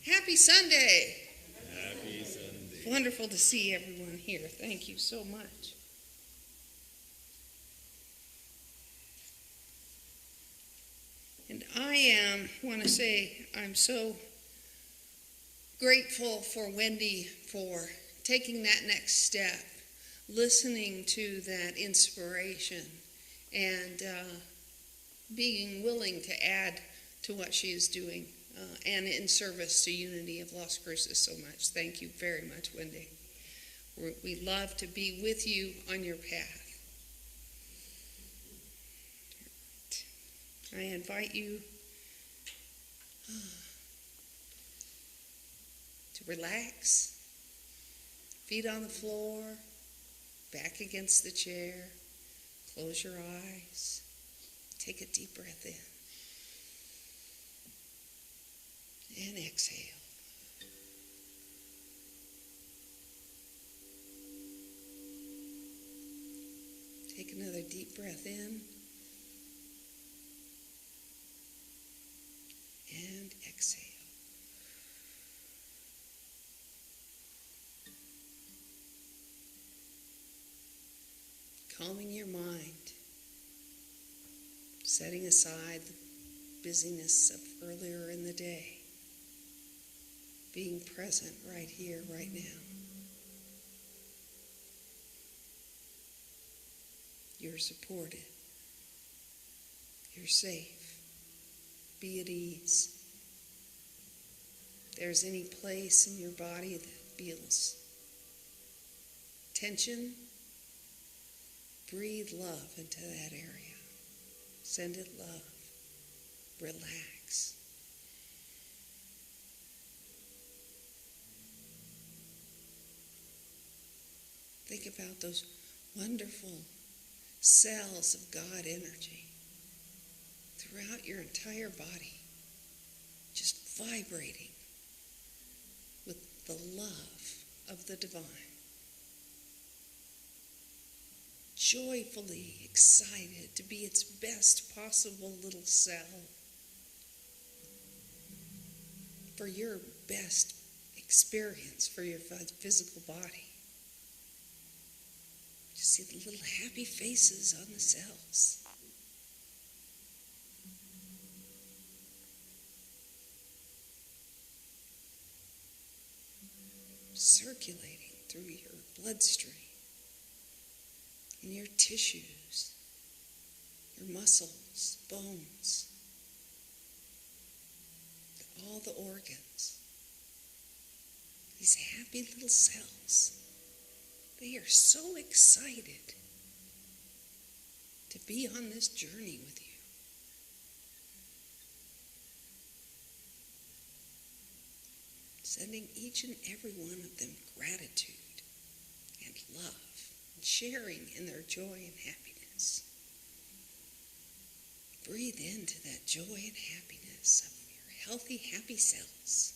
Happy Sunday. Happy Sunday. Wonderful to see everyone here. Thank you so much. And I want to say I'm so grateful for Wendy for taking that next step, listening to that inspiration, and being willing to add to what she is doing and in service to Unity of Las Cruces so much. Thank you very much, Wendy. We love to be with you on your path. I invite you to relax, feet on the floor, back against the chair, close your eyes, take a deep breath in, and exhale. Take another deep breath in and exhale. Calming your mind, setting aside the busyness of earlier in the day, being present right here, right now. You're supported. You're safe. Be at ease. If there's any place in your body that feels tension, breathe love into that area. Send it love. Relax. Think about those wonderful cells of God energy throughout your entire body, just vibrating with the love of the divine. Joyfully excited to be its best possible little cell for your best experience for your physical body. Just see the little happy faces on the cells. Circulating through your bloodstream, in your tissues, your muscles, bones, all the organs. These happy little cells, they are so excited to be on this journey with you. Sending each and every one of them gratitude and love, and sharing in their joy and happiness. Breathe into that joy and happiness of your healthy, happy cells.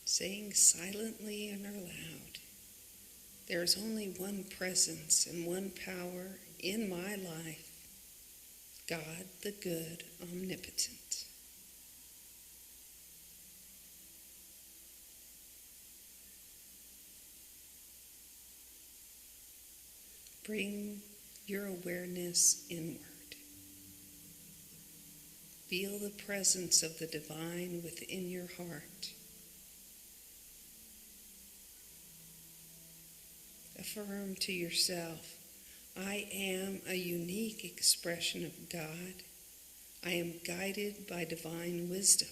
Saying silently and aloud, there is only one presence and one power in my life, God the good, omnipotent. Bring your awareness inward. Feel the presence of the divine within your heart. Affirm to yourself, I am a unique expression of God. I am guided by divine wisdom.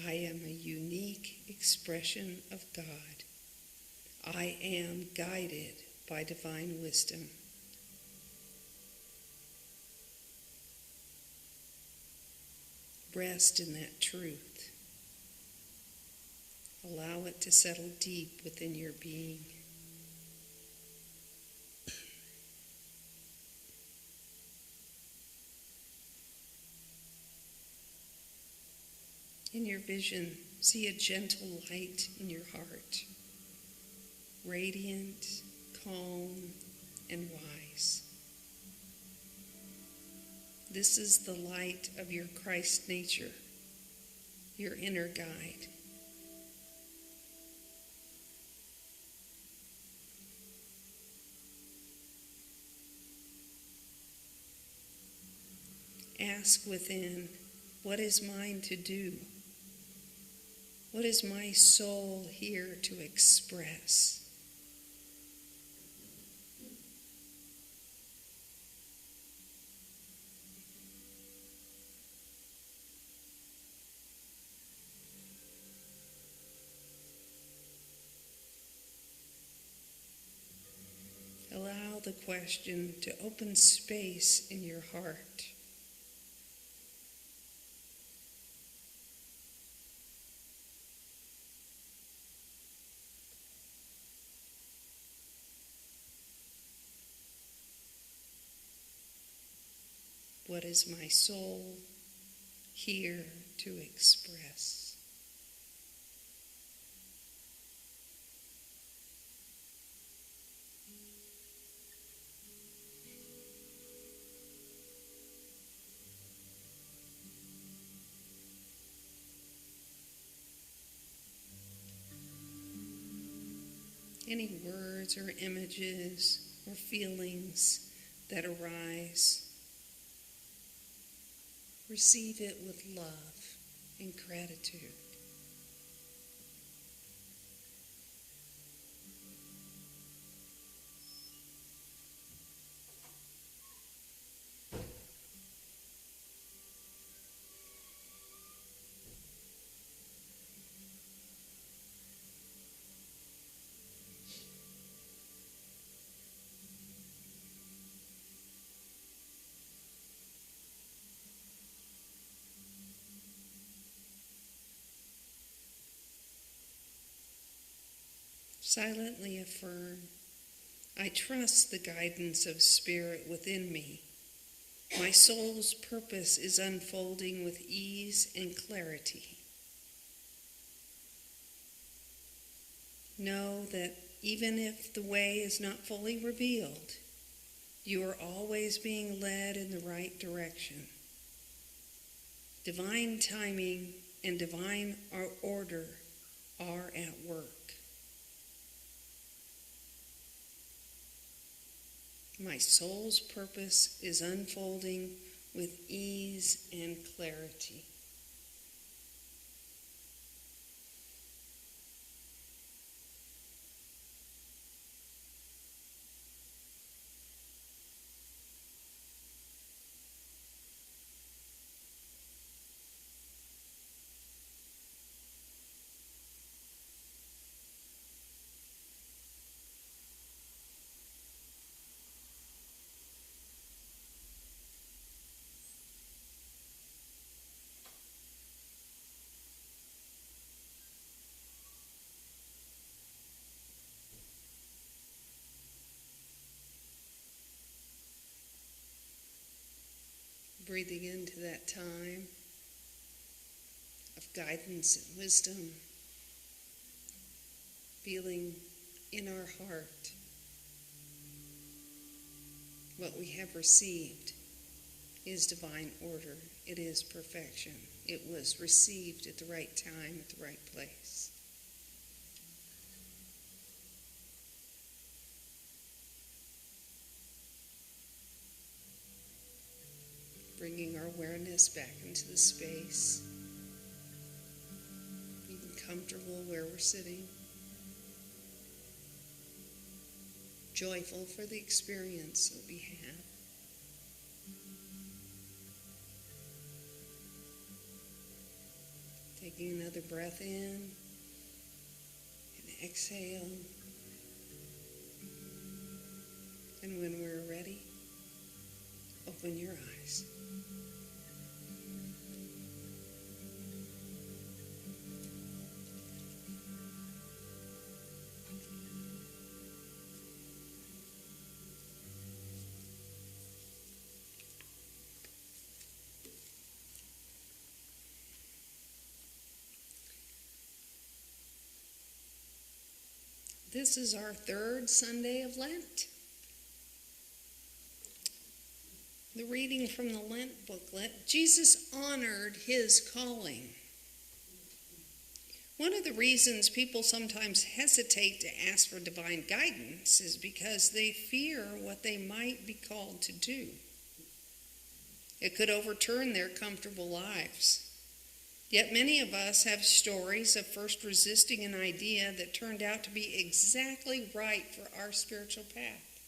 I am a unique expression of God. I am guided by divine wisdom. Rest in that truth. Allow it to settle deep within your being. In your vision, see a gentle light in your heart, radiant, calm, and wise. This is the light of your Christ nature, your inner guide. Ask within, what is mine to do? What is my soul here to express? Allow the question to open space in your heart. What is my soul here to express? Any words or images or feelings that arise, receive it with love and gratitude. Silently affirm, I trust the guidance of Spirit within me. My soul's purpose is unfolding with ease and clarity. Know that even if the way is not fully revealed, you are always being led in the right direction. Divine timing and divine order are at work. My soul's purpose is unfolding with ease and clarity. Breathing into that time of guidance and wisdom, feeling in our heart what we have received is divine order. It is perfection. It was received at the right time, at the right place. Bringing our awareness back into the space, being comfortable where we're sitting, joyful for the experience that we have. Taking another breath in and exhale. And when we're ready, open your eyes. This is our third Sunday of Lent. The reading from the Lent booklet, Jesus honored his calling. One of the reasons people sometimes hesitate to ask for divine guidance is because they fear what they might be called to do. It could overturn their comfortable lives. Yet many of us have stories of first resisting an idea that turned out to be exactly right for our spiritual path.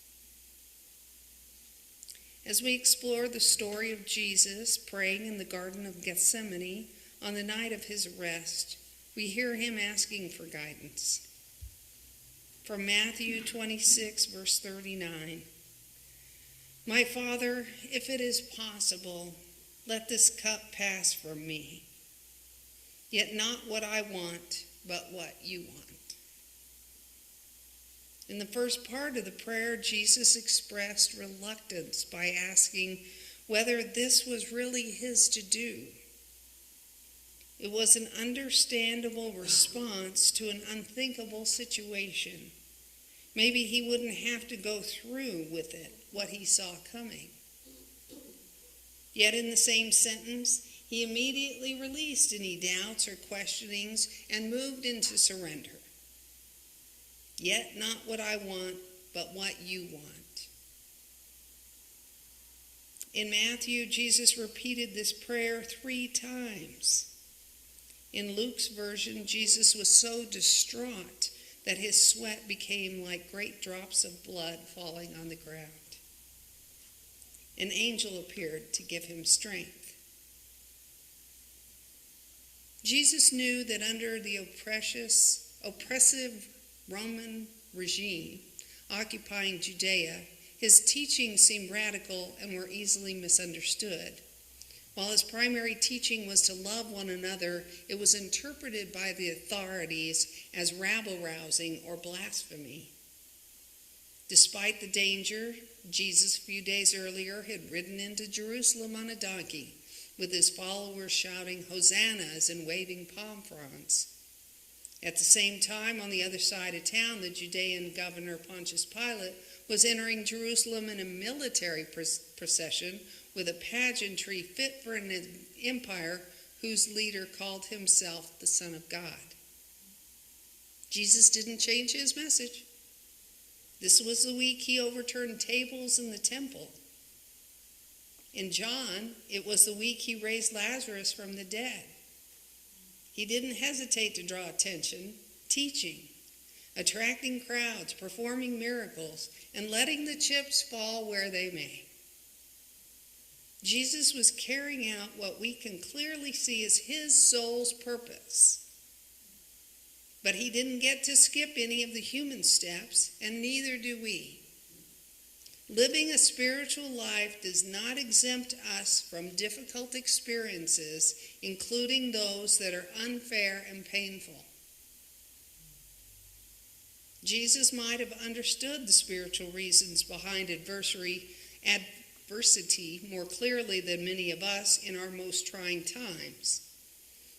As we explore the story of Jesus praying in the Garden of Gethsemane on the night of his arrest, we hear him asking for guidance. From Matthew 26, verse 39, "My Father, if it is possible, let this cup pass from me. Yet not what I want, but what you want." In the first part of the prayer, Jesus expressed reluctance by asking whether this was really his to do. It was an understandable response to an unthinkable situation. Maybe he wouldn't have to go through with it, what he saw coming. Yet in the same sentence, he immediately released any doubts or questionings and moved into surrender. "Yet not what I want, but what you want." In Matthew, Jesus repeated this prayer 3 times. In Luke's version, Jesus was so distraught that his sweat became like great drops of blood falling on the ground. An angel appeared to give him strength. Jesus knew that under the oppressive Roman regime occupying Judea, his teachings seemed radical and were easily misunderstood. While his primary teaching was to love one another, it was interpreted by the authorities as rabble-rousing or blasphemy. Despite the danger, Jesus, a few days earlier, had ridden into Jerusalem on a donkey, with his followers shouting hosannas and waving palm fronds. At the same time, on the other side of town, the Judean governor Pontius Pilate was entering Jerusalem in a military procession with a pageantry fit for an empire whose leader called himself the Son of God. Jesus didn't change his message. This was the week he overturned tables in the temple. In John, it was the week he raised Lazarus from the dead. He didn't hesitate to draw attention, teaching, attracting crowds, performing miracles, and letting the chips fall where they may. Jesus was carrying out what we can clearly see as his soul's purpose. But he didn't get to skip any of the human steps, and neither do we. Living a spiritual life does not exempt us from difficult experiences, including those that are unfair and painful. Jesus might have understood the spiritual reasons behind adversity more clearly than many of us in our most trying times.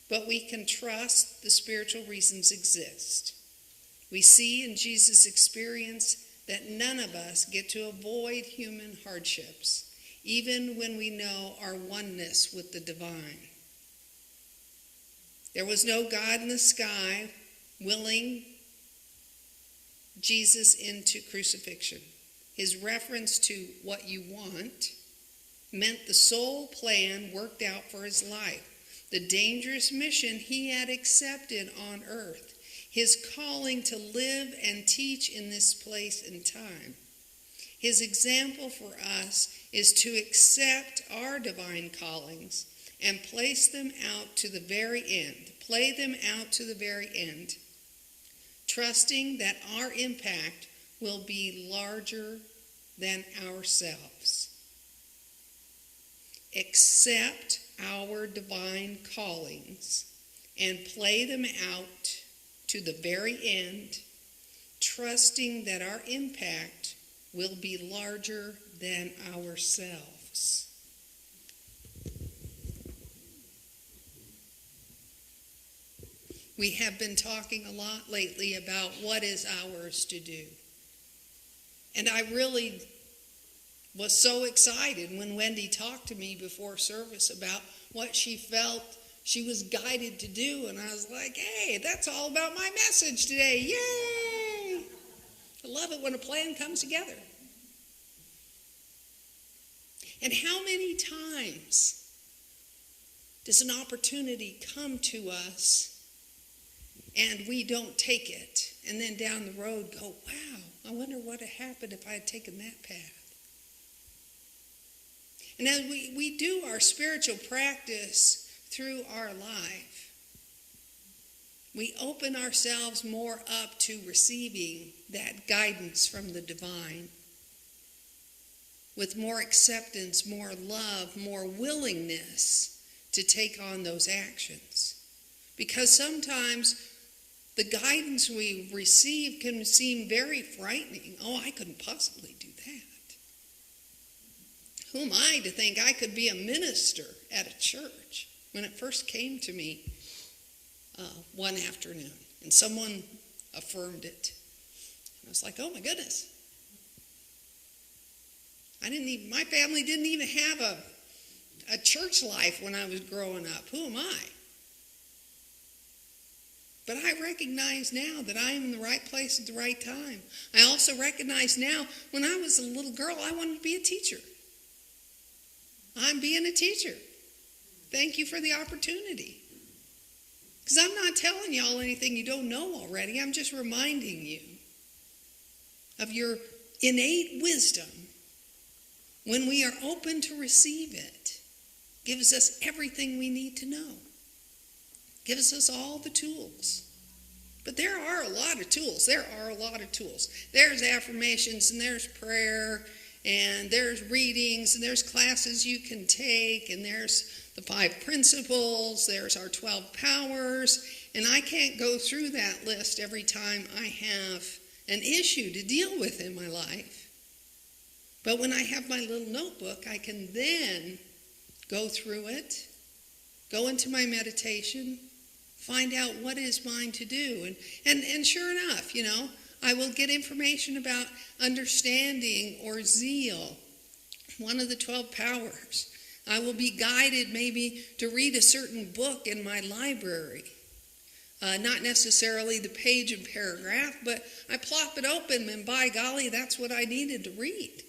But we can trust the spiritual reasons exist. We see in Jesus' experience that none of us get to avoid human hardships, even when we know our oneness with the divine. There was no God in the sky willing Jesus into crucifixion. His reference to what you want meant the sole plan worked out for his life, the dangerous mission he had accepted on earth, his calling to live and teach in this place and time. His example for us is to accept our divine callings and place them out to the very end, play them out to the very end, trusting that our impact will be larger than ourselves. Accept our divine callings and play them out to the very end, trusting that our impact will be larger than ourselves. we have been talking a lot lately about what is ours to do. And I really was so excited when Wendy talked to me before service about what she felt she was guided to do. And I was like, hey, that's all about my message today. Yay! I love it when a plan comes together. And how many times does an opportunity come to us and we don't take it? And then down the road go, wow, I wonder what had happened if I had taken that path. And as we do our spiritual practice through our life, we open ourselves more up to receiving that guidance from the divine with more acceptance, more love, more willingness to take on those actions. Because sometimes the guidance we receive can seem very frightening. Oh, I couldn't possibly do that. Who am I to think I could be a minister at a church? When it first came to me one afternoon, and someone affirmed it. I was like, oh my goodness. My family didn't even have a church life when I was growing up. Who am I? But I recognize now that I am in the right place at the right time. I also recognize now, when I was a little girl, I wanted to be a teacher. I'm being a teacher. Thank you for the opportunity. Because I'm not telling y'all anything you don't know already. I'm just reminding you of your innate wisdom. When we are open to receive it, gives us everything we need to know. Gives us all the tools. But there are a lot of tools. There's affirmations, and there's prayer, and there's readings, and there's classes you can take, and there's the 5 principles, there's our 12 powers, and I can't go through that list every time I have an issue to deal with in my life. But when I have my little notebook, I can then go through it, go into my meditation, find out what is mine to do. And sure enough, I will get information about understanding or zeal, one of the 12 powers. I will be guided maybe to read a certain book in my library. Not necessarily the page and paragraph, but I plop it open, and by golly, that's what I needed to read.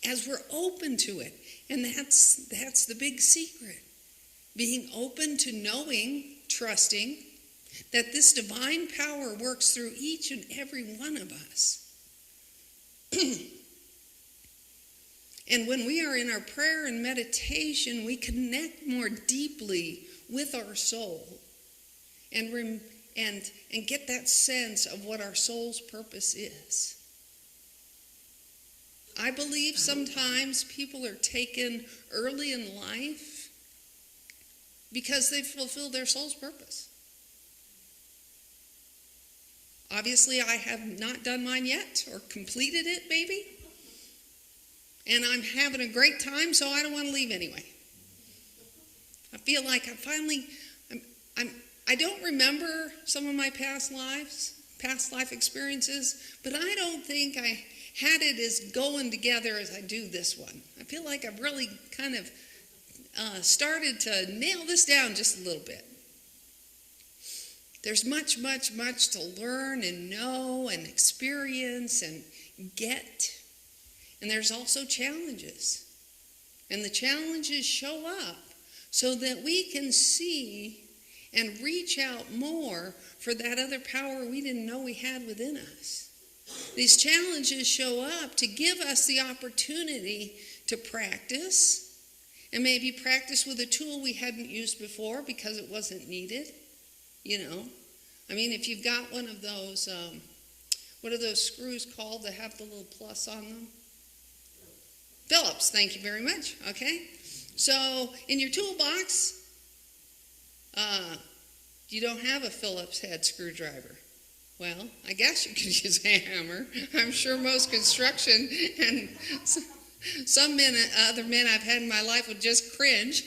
As we're open to it, and that's the big secret. Being open to knowing, trusting, that this divine power works through each and every one of us. And when we are in our prayer and meditation, we connect more deeply with our soul and get that sense of what our soul's purpose is. I believe sometimes people are taken early in life because they fulfill their soul's purpose. Obviously, I have not done mine yet, or completed it maybe. And I'm having a great time, so I don't want to leave anyway. I feel like I don't remember some of my past life experiences, but I don't think I had it as going together as I do this one. I feel like I've really kind of started to nail this down just a little bit. There's much, much, much to learn and know and experience and get. And there's also challenges. And the challenges show up so that we can see and reach out more for that other power we didn't know we had within us. These challenges show up to give us the opportunity to practice, and maybe practice with a tool we hadn't used before because it wasn't needed. If you've got one of those, what are those screws called that have the little plus on them? Phillips, thank you very much. Okay, so in your toolbox, you don't have a Phillips head screwdriver. Well, I guess you could use a hammer. I'm sure most construction and some other men I've had in my life would just cringe.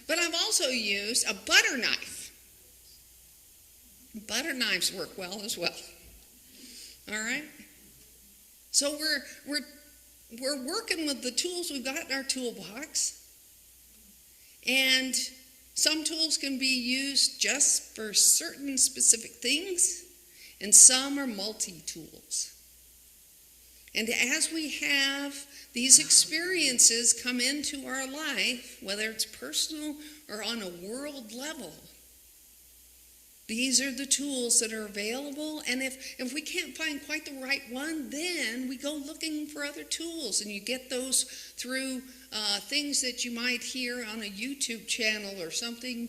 But I've also used a butter knife. Butter knives work well as well. All right? So we're working with the tools we've got in our toolbox. And some tools can be used just for certain specific things, and some are multi-tools. And as we have these experiences come into our life, whether it's personal or on a world level, these are the tools that are available. And if we can't find quite the right one, then we go looking for other tools. And you get those through things that you might hear on a YouTube channel, or something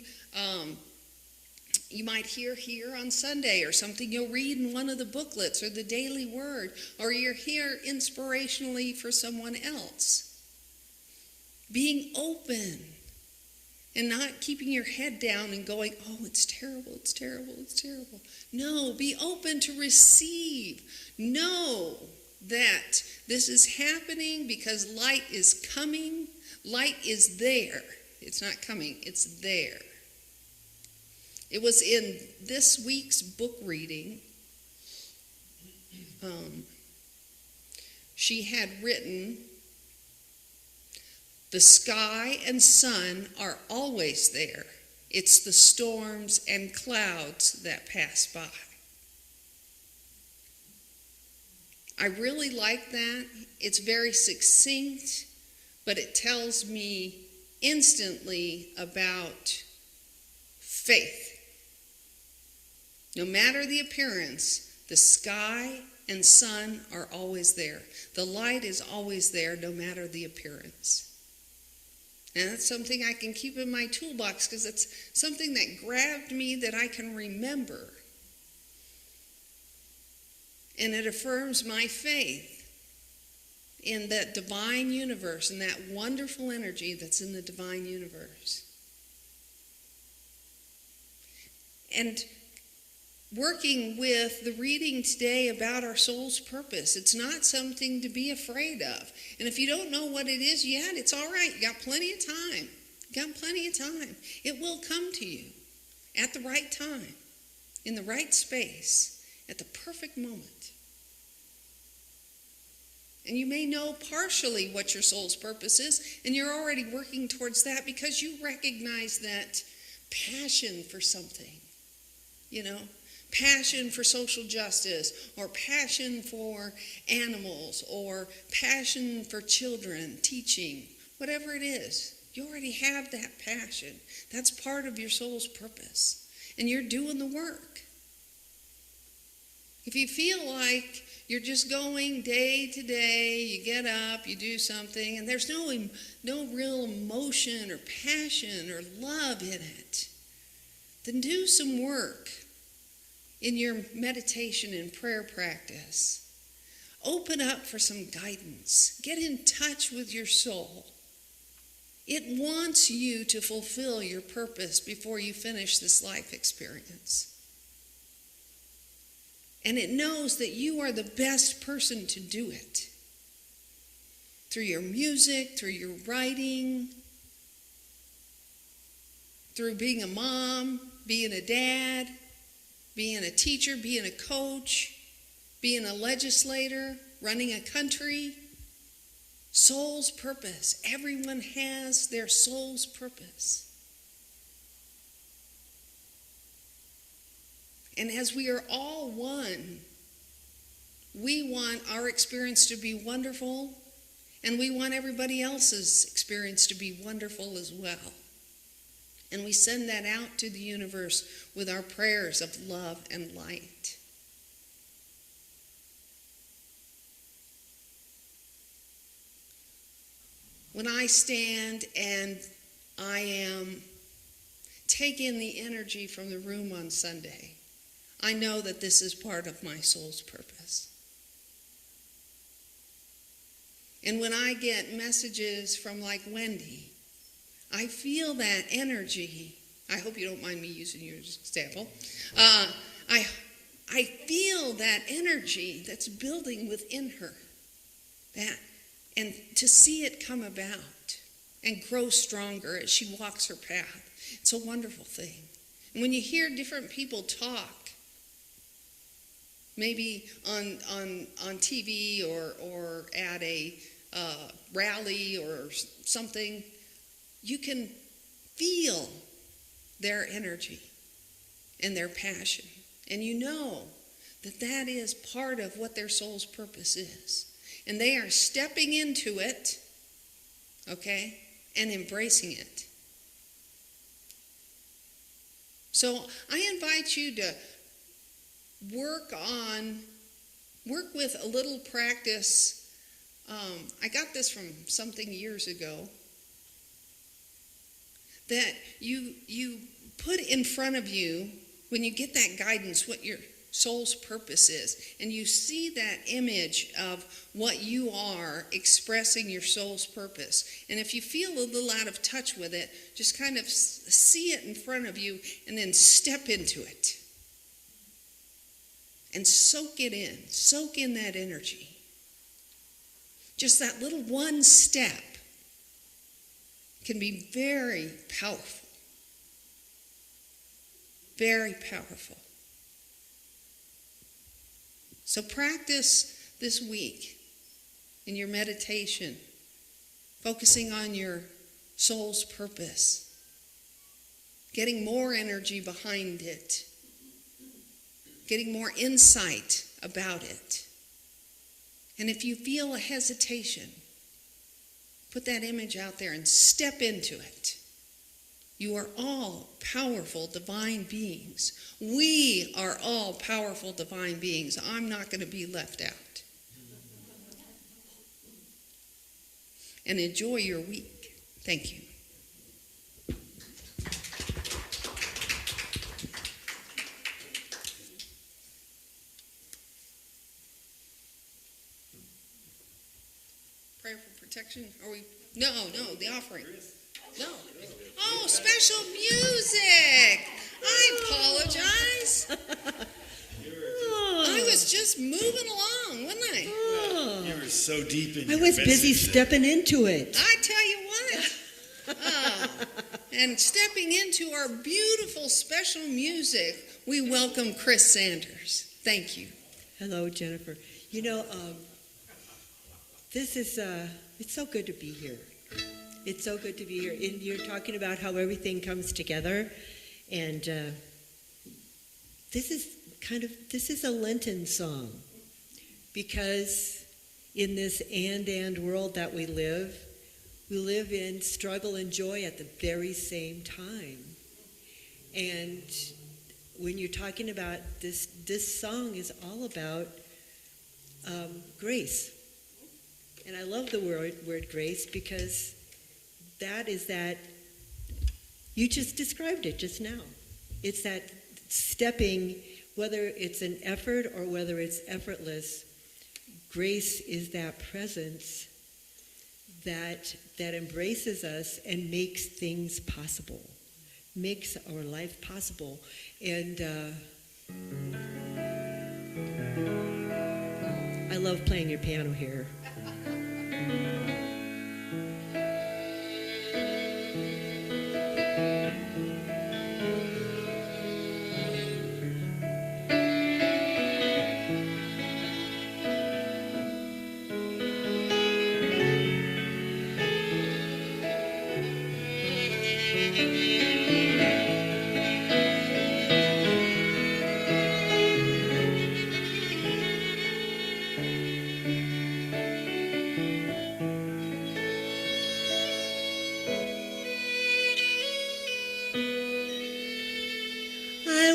you might hear here on Sunday, or something you'll read in one of the booklets, or the Daily Word, or you're here inspirationally for someone else. Being open and not keeping your head down and going, oh, it's terrible, it's terrible, it's terrible. No, be open to receive. Know that this is happening because light is coming. Light is there. It's not coming, it's there. It was in this week's book reading. She had written, "The sky and sun are always there. It's the storms and clouds that pass by." I really like that. It's very succinct, but it tells me instantly about faith. No matter the appearance, the sky and sun are always there. The light is always there, no matter the appearance. And that's something I can keep in my toolbox, because it's something that grabbed me that I can remember. And it affirms my faith in that divine universe and that wonderful energy that's in the divine universe. And working with the reading today about our soul's purpose, it's not something to be afraid of. And if you don't know what it is yet, it's all right. You got plenty of time. You got plenty of time. It will come to you at the right time, in the right space, at the perfect moment. And you may know partially what your soul's purpose is, and you're already working towards that because you recognize that passion for something, passion for social justice, or passion for animals, or passion for children, teaching, whatever it is. You already have that passion. That's part of your soul's purpose, and you're doing the work. If you feel like you're just going day to day, you get up, you do something, and there's no real emotion or passion or love in it, then do some work in your meditation and prayer practice. Open up for some guidance. Get in touch with your soul. It wants you to fulfill your purpose before you finish this life experience. And it knows that you are the best person to do it. Through your music, through your writing, through being a mom, being a dad, being a teacher, being a coach, being a legislator, running a country. Soul's purpose. Everyone has their soul's purpose. And as we are all one, we want our experience to be wonderful, and we want everybody else's experience to be wonderful as well. And we send that out to the universe with our prayers of love and light. When I stand and I am taking the energy from the room on Sunday, I know that this is part of my soul's purpose. And when I get messages from like Wendy, I feel that energy. I hope you don't mind me using your example. I feel that energy that's building within her. And to see it come about and grow stronger as she walks her path. It's a wonderful thing. And when you hear different people talk, maybe on TV or at a rally or something, you can feel their energy and their passion. And you know that that is part of what their soul's purpose is. And they are stepping into it, okay, and embracing it. So I invite you to work with a little practice. I got this from something years ago, that you put in front of you, when you get that guidance, what your soul's purpose is, and you see that image of what you are expressing your soul's purpose. And if you feel a little out of touch with it, just kind of see it in front of you and then step into it. And soak it in. Soak in that energy. Just that little one step can be very powerful. Very powerful. So practice this week in your meditation, focusing on your soul's purpose, getting more energy behind it, getting more insight about it. And if you feel a hesitation, put that image out there and step into it. You are all powerful divine beings. We are all powerful divine beings. I'm not going to be left out. And enjoy your week. Thank you. Prayer for protection? Are we? No, the offering. No. Oh, special music. I apologize. I was just moving along, wasn't I? Oh. You were so deep in I your was busy message stepping into it. I tell you what. And stepping into our beautiful special music, we welcome Chris Sanders. Thank you. Hello, Jennifer. You know, this is, it's so good to be here. It's so good to be here. And you're talking about how everything comes together. And this is a Lenten song. Because in this and world that we live in struggle and joy at the very same time. And when you're talking about this song is all about grace. And I love the word grace because that is that, you just described it just now. It's that stepping, whether it's an effort or whether it's effortless, grace is that presence that embraces us and makes things possible, makes our life possible. And I love playing your piano here.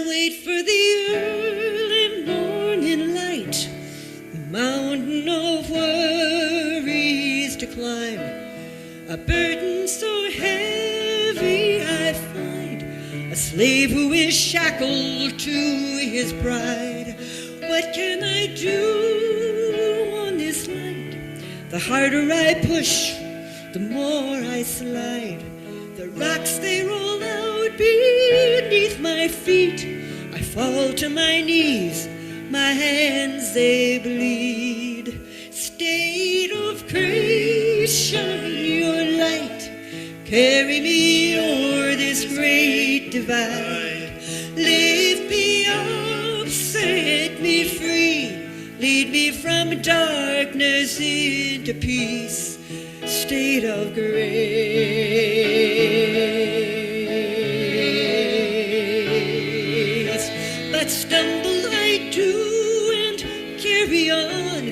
Wait for the early morning light, the mountain of worries to climb, a burden so heavy I find, a slave who is shackled to his bride. What can I do on this land? The harder I push, the more I slide. The rocks they roll out beneath my feet. I fall to my knees, my hands they bleed. State of grace, shine your light. divide. Lift me up, set me free. Lead me from darkness into peace. State of grace. But stumble I do and carry on.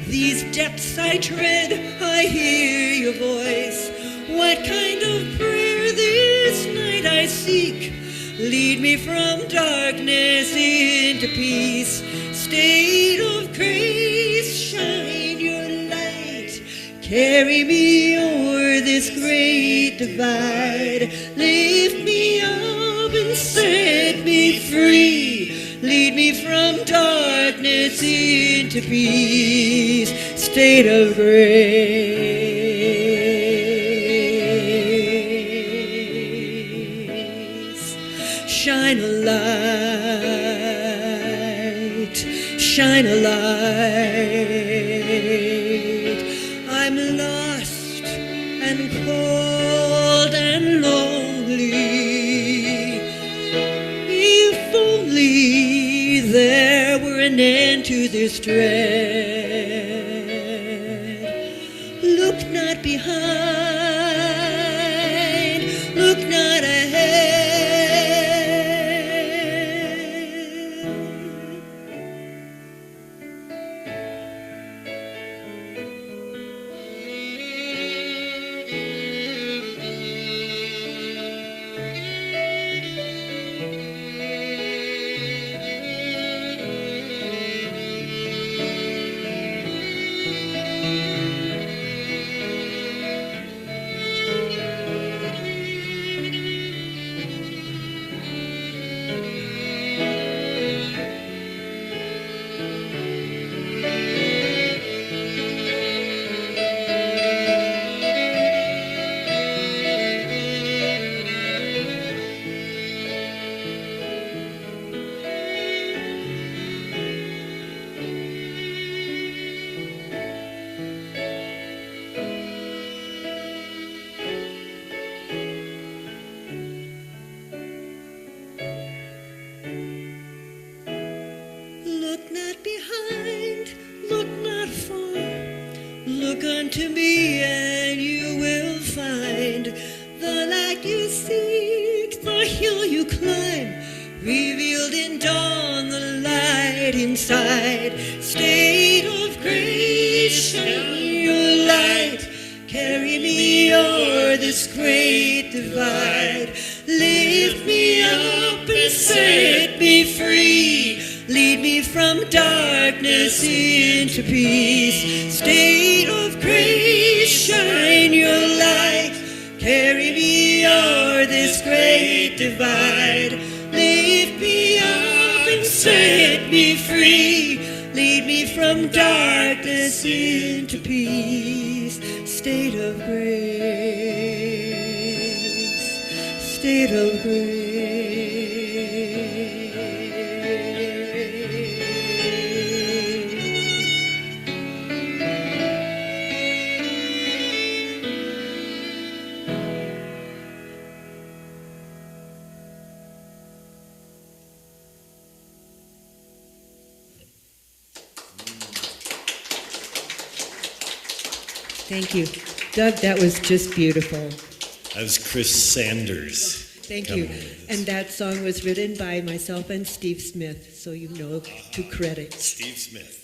These depths I tread, I hear your voice. What kind of prayer this night I seek? Lead me from darkness into peace. State of grace, shine your light. Carry me o'er this great divide. Lift me up and set me free. Lead me from darkness into peace. State of grace. Shine a light. Shine a light. I'm lost and cold and lonely. If only there were an end to this dread. Look not behind, look not ahead. Look unto me and you will find the light you seek, the hill you climb, revealed in dawn, the light inside. State of grace, shine your light, carry me o'er this great divide. Lift me up and set me free. Lead me from darkness into peace. State of grace, shine your light. Carry me o'er this great divide. Lift me up and set me free. Lead me from darkness into peace. State of grace. State of grace. Thank you. Doug, that was just beautiful. That was Chris Sanders. Thank you. And that song was written by myself and Steve Smith, so you know two credits. Steve Smith.